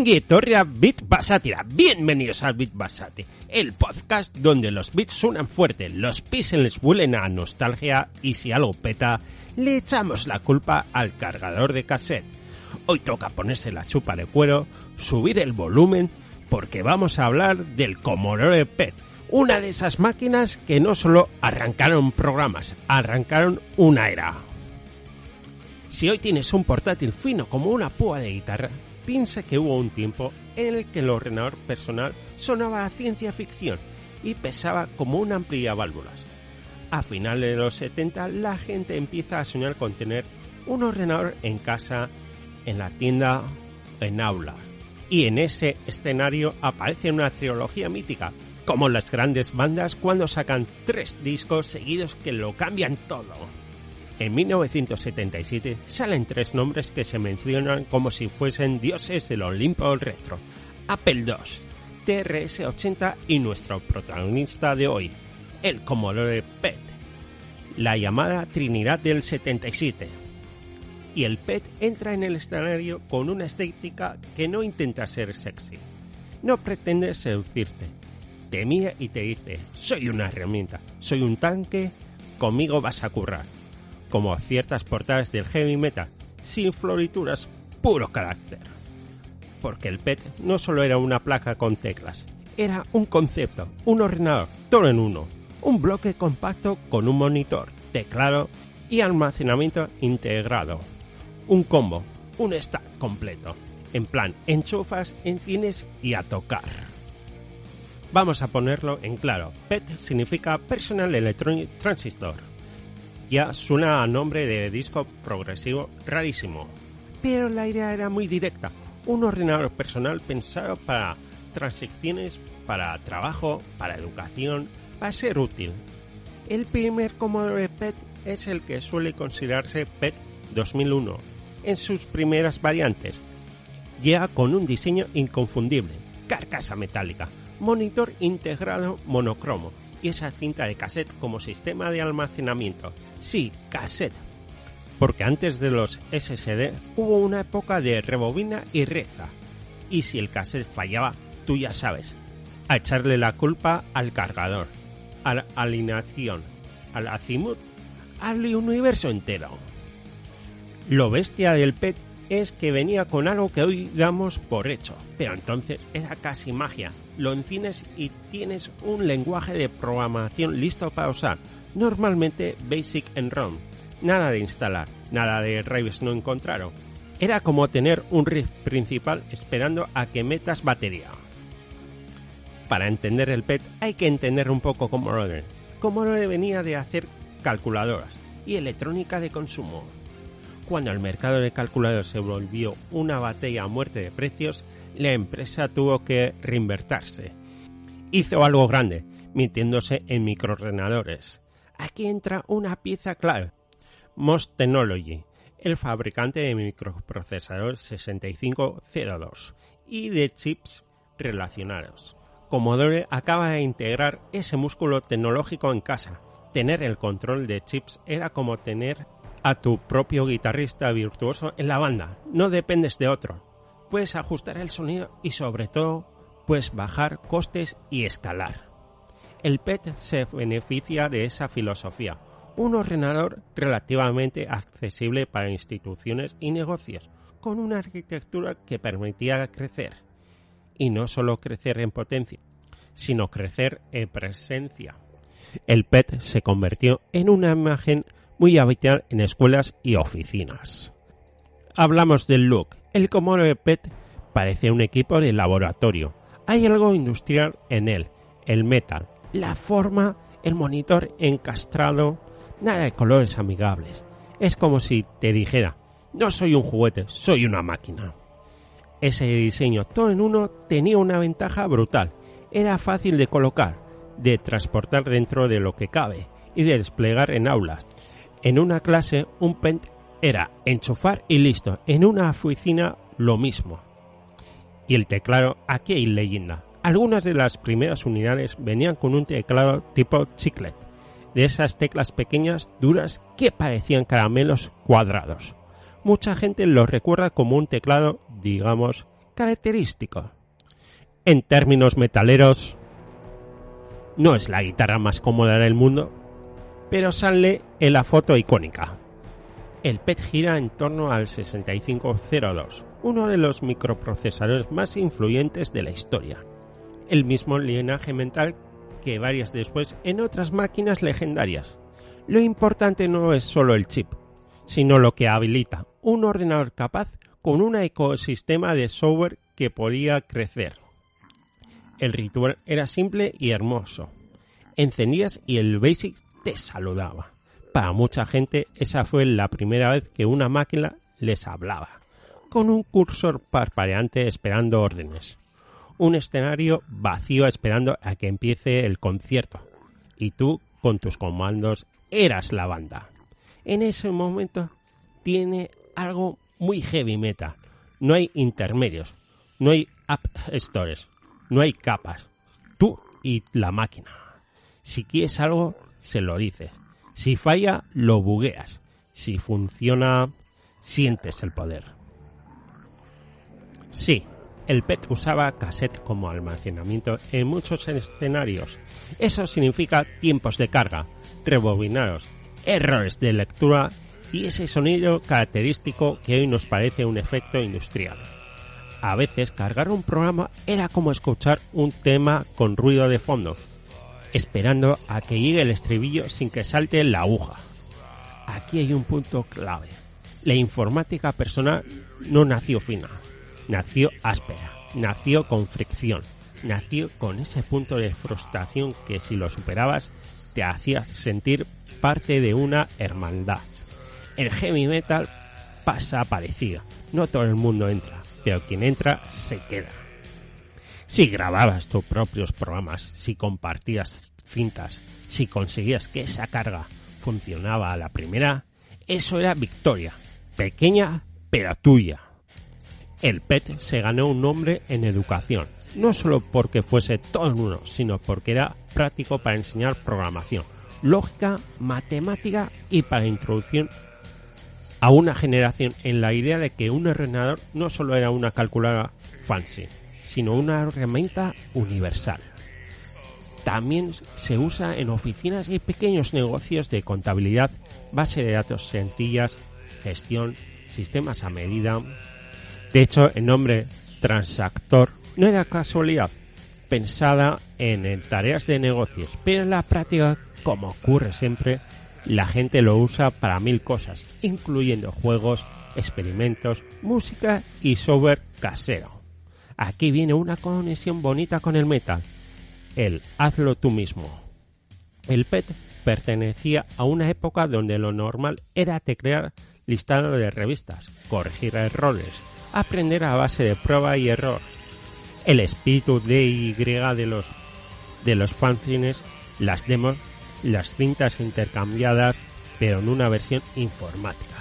Ongi etorri a Bit Basatira. Bienvenidos al Bit Basati, el podcast donde los bits suenan fuerte, los píxeles huelen a nostalgia y si algo peta, le echamos la culpa al cargador de cassette. Hoy toca ponerse la chupa de cuero, subir el volumen, porque vamos a hablar del Commodore PET, una de esas máquinas que no solo arrancaron programas, arrancaron una era. Si hoy tienes un portátil fino como una púa de guitarra, piensa que hubo un tiempo en el que el ordenador personal sonaba a ciencia ficción y pesaba como una amplia válvulas. A finales de los 70 la gente empieza a soñar con tener un ordenador en casa, en la tienda, en aula. Y en ese escenario aparece una trilogía mítica, como las grandes bandas cuando sacan 3 discos seguidos que lo cambian todo. En 1977 salen 3 nombres que se mencionan como si fuesen dioses del Olimpo retro: Apple II, TRS-80 y nuestro protagonista de hoy, el Commodore PET, la llamada Trinidad del 77. Y el PET entra en el escenario con una estética que no intenta ser sexy, no pretende seducirte, te mira y te dice: soy una herramienta, soy un tanque, conmigo vas a currar. Como ciertas portadas del heavy metal, sin florituras, puro carácter. Porque el PET no solo era una placa con teclas, era un concepto, un ordenador, todo en uno, un bloque compacto con un monitor, teclado y almacenamiento integrado. Un combo, un stack completo, en plan enchufas, enciendes y a tocar. Vamos a ponerlo en claro, PET significa Personal Electronic Transistor. Ya suena a nombre de disco progresivo rarísimo, pero la idea era muy directa, un ordenador personal pensado para transacciones, para trabajo, para educación, para ser útil. El primer Commodore PET es el que suele considerarse PET 2001, en sus primeras variantes. Llega con un diseño inconfundible, carcasa metálica, monitor integrado monocromo y esa cinta de cassette como sistema de almacenamiento. Sí, cassette. Porque antes de los SSD hubo una época de rebobina y reza. Y si el cassette fallaba, tú ya sabes, a echarle la culpa al cargador, a la alineación, al azimut, al universo entero. Lo bestia del PET es que venía con algo que hoy damos por hecho, pero entonces era casi magia. Lo enciendes y tienes un lenguaje de programación listo para usar, normalmente Basic en ROM, nada de instalar, nada de drivers no encontraron. Era como tener un RISC principal esperando a que metas batería. Para entender el PET hay que entender un poco Commodore. Commodore venía de hacer calculadoras y electrónica de consumo. Cuando el mercado de calculadores se volvió una batalla a muerte de precios, la empresa tuvo que reinvertirse. Hizo algo grande, metiéndose en microordenadores. Aquí entra una pieza clave: MOS Technology, el fabricante de microprocesadores 6502 y de chips relacionados. Commodore acaba de integrar ese músculo tecnológico en casa. Tener el control de chips era como tener a tu propio guitarrista virtuoso en la banda. No dependes de otro. Puedes ajustar el sonido y sobre todo puedes bajar costes y escalar. El PET se beneficia de esa filosofía. Un ordenador relativamente accesible para instituciones y negocios, con una arquitectura que permitía crecer. Y no solo crecer en potencia, sino crecer en presencia. El PET se convirtió en una imagen muy habitual en escuelas y oficinas. Hablamos del look. El Commodore PET parece un equipo de laboratorio. Hay algo industrial en él, el metal, la forma, el monitor encastrado, nada de colores amigables. Es como si te dijera: no soy un juguete, soy una máquina. Ese diseño todo en uno tenía una ventaja brutal. Era fácil de colocar, de transportar dentro de lo que cabe y de desplegar en aulas. En una clase un PET era enchufar y listo. En una oficina lo mismo. Y el teclado, aquí hay leyenda. Algunas de las primeras unidades venían con un teclado tipo chiclet, de esas teclas pequeñas, duras, que parecían caramelos cuadrados. Mucha gente lo recuerda como un teclado, digamos, característico. En términos metaleros, no es la guitarra más cómoda del mundo, pero sale en la foto icónica. El PET gira en torno al 6502, uno de los microprocesadores más influyentes de la historia. El mismo linaje mental que varias después en otras máquinas legendarias. Lo importante no es solo el chip, sino lo que habilita un ordenador capaz con un ecosistema de software que podía crecer. El ritual era simple y hermoso. Encendías y el BASIC te saludaba. Para mucha gente esa fue la primera vez que una máquina les hablaba, con un cursor parpadeante esperando órdenes. Un escenario vacío esperando a que empiece el concierto. Y tú, con tus comandos, eras la banda. En ese momento tiene algo muy heavy metal. No hay intermedios, no hay app stores, no hay capas. Tú y la máquina. Si quieres algo, se lo dices. Si falla, lo bugueas. Si funciona, sientes el poder. Sí, el PET usaba cassette como almacenamiento en muchos escenarios. Eso significa tiempos de carga, rebobinados, errores de lectura y ese sonido característico que hoy nos parece un efecto industrial. A veces cargar un programa era como escuchar un tema con ruido de fondo, esperando a que llegue el estribillo sin que salte la aguja. Aquí hay un punto clave. La informática personal no nació fina, nació áspera, nació con fricción, nació con ese punto de frustración que si lo superabas te hacía sentir parte de una hermandad. El heavy metal pasa parecido. No todo el mundo entra, pero quien entra se queda. Si grababas tus propios programas, si compartías cintas, si conseguías que esa carga funcionaba a la primera, eso era victoria, pequeña pero tuya. El PET se ganó un nombre en educación, no solo porque fuese todo en uno, sino porque era práctico para enseñar programación, lógica, matemática y para introducir a una generación en la idea de que un ordenador no solo era una calculadora fancy, sino una herramienta universal. También se usa en oficinas y pequeños negocios de contabilidad, base de datos sencillas, gestión, sistemas a medida. De hecho, el nombre Transactor no era casualidad, pensada en tareas de negocios, pero en la práctica, como ocurre siempre, la gente lo usa para 1000 cosas, incluyendo juegos, experimentos, música y software casero. Aquí viene una conexión bonita con el metal, el hazlo tú mismo. El PET pertenecía a una época donde lo normal era teclear listado de revistas, corregir errores, aprender a base de prueba y error. El espíritu DIY de los fanzines, las demos, las cintas intercambiadas, pero en una versión informática.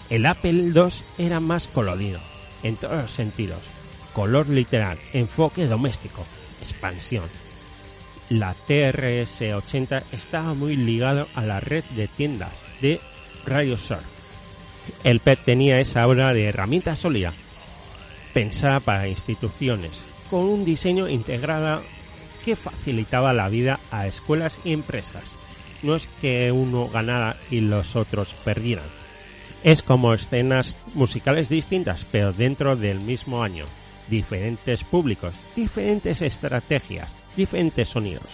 El Apple II era más colorido, en todos los sentidos. Color literal, enfoque doméstico, expansión. La TRS-80 estaba muy ligado a la red de tiendas de RadioShack. El PET tenía esa aura de herramienta sólida, pensada para instituciones, con un diseño integrado que facilitaba la vida a escuelas y empresas. No es que uno ganara y los otros perdieran. Es como escenas musicales distintas, pero dentro del mismo año. Diferentes públicos, diferentes estrategias, diferentes sonidos.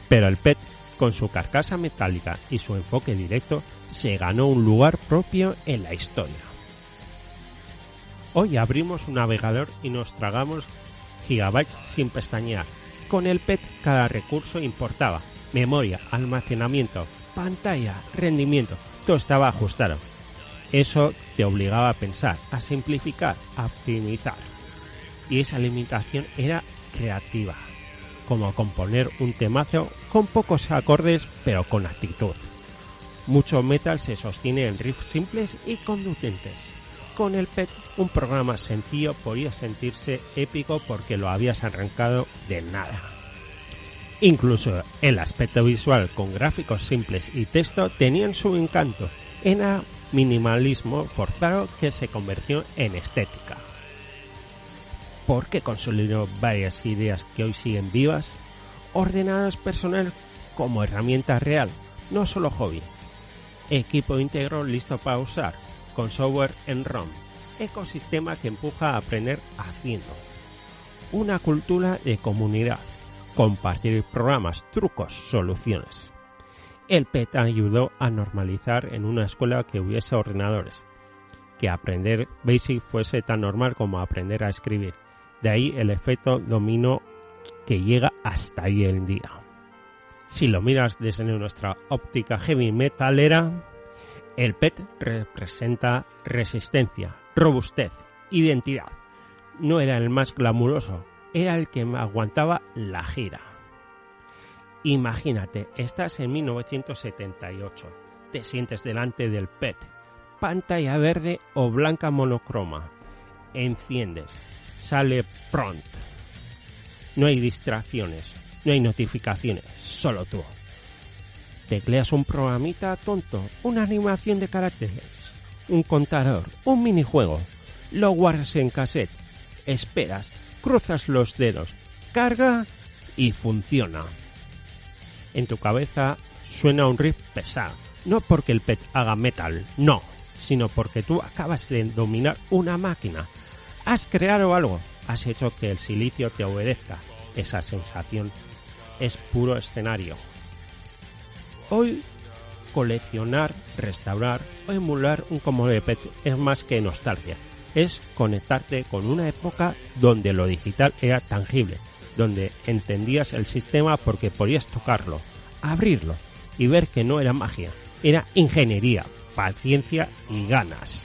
Pero el PET, con su carcasa metálica y su enfoque directo, se ganó un lugar propio en la historia. Hoy abrimos un navegador y nos tragamos gigabytes sin pestañear. Con el PET cada recurso importaba memoria, almacenamiento, pantalla, rendimiento, todo estaba ajustado. Eso te obligaba a pensar, a simplificar, a optimizar. Y esa limitación era creativa, como componer un temazo con pocos acordes pero con actitud. Mucho metal se sostiene en riffs simples y conducentes. Con el PET, un programa sencillo podía sentirse épico porque lo habías arrancado de nada. Incluso el aspecto visual con gráficos simples y texto tenían su encanto. Era minimalismo forzado que se convirtió en estética. ¿Por qué consolidó varias ideas que hoy siguen vivas? Ordenadores personales como herramienta real, no solo hobby. Equipo íntegro listo para usar, con software en ROM. Ecosistema que empuja a aprender haciendo. Una cultura de comunidad. Compartir programas, trucos, soluciones. El PET ayudó a normalizar en una escuela que hubiese ordenadores. Que aprender BASIC fuese tan normal como aprender a escribir. De ahí el efecto dominó que llega hasta hoy en día. Si lo miras desde nuestra óptica heavy metalera, el PET representa resistencia, robustez, identidad. No era el más glamuroso, era el que aguantaba la gira. Imagínate, estás en 1978, te sientes delante del PET, pantalla verde o blanca monocroma, enciendes, sale prompt. No hay distracciones, no hay notificaciones, solo tú. Tecleas un programita tonto, una animación de caracteres, un contador, un minijuego, lo guardas en cassette, esperas, cruzas los dedos, carga y funciona. En tu cabeza suena un riff pesado, no porque el PET haga metal, no, sino porque tú acabas de dominar una máquina. Has creado algo, has hecho que el silicio te obedezca. Esa sensación es puro escenario. Hoy, coleccionar, restaurar o emular un Commodore PET es más que nostalgia. Es conectarte con una época donde lo digital era tangible, donde entendías el sistema porque podías tocarlo, abrirlo y ver que no era magia, era ingeniería, paciencia y ganas.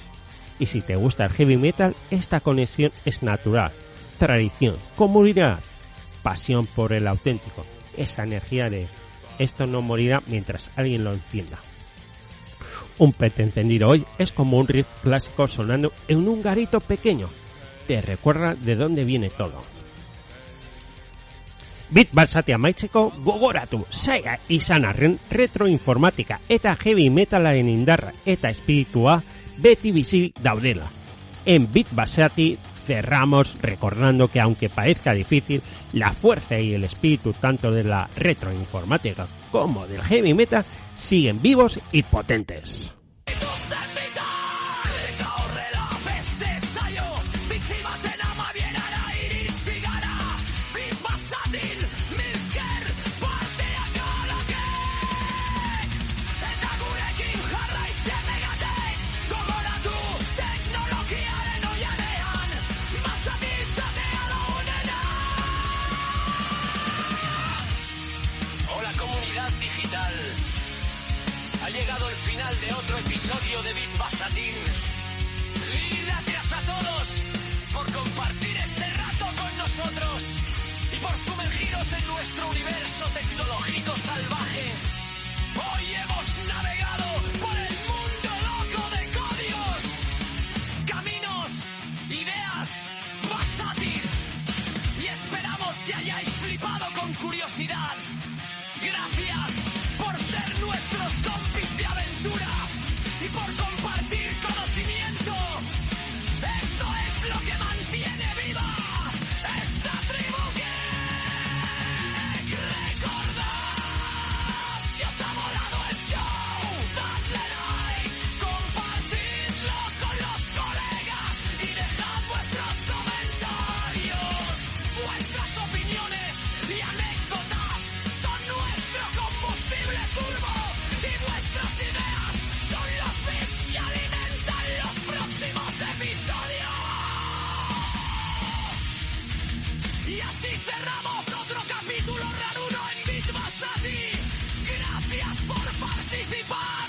Y si te gusta el heavy metal, esta conexión es natural. Tradición, comunidad, pasión por el auténtico, esa energía de esto no morirá mientras alguien lo encienda. Un PET encendido hoy es como un riff clásico sonando en un garito pequeño. Te recuerda de dónde viene todo. Bit basati amaitzeko gogoratu, saia izanarren retroinformatika eta heavy metalaren indarra eta espiritua beti bizi daudela. En Bit Basati cerramos recordando que aunque parezca difícil, la fuerza y el espíritu tanto de la retroinformática como del heavy metal siguen vivos y potentes. Ha llegado el final de otro episodio de Bit Basatin. Y gracias a todos por compartir este rato con nosotros y por sumergiros en nuestro universo tecnológico salvaje. Hoy hemos navegado por el mundo loco de códigos, caminos, ideas, basatis, y esperamos que hayáis flipado con curiosidad. Gracias por ser nuestros compis de aventura y por compartir conocimiento. Eso es lo que mantiene viva esta tribu geek. Recordad, si os ha molado el show, dadle like, compartidlo con los colegas y dejad vuestros comentarios. Vuestras opiniones y anécdotas son nuestro combustible turbo y vuestras ideas son los bits que alimentan los próximos episodios. Y así cerramos otro capítulo raruno en Bit Basati. Gracias por participar.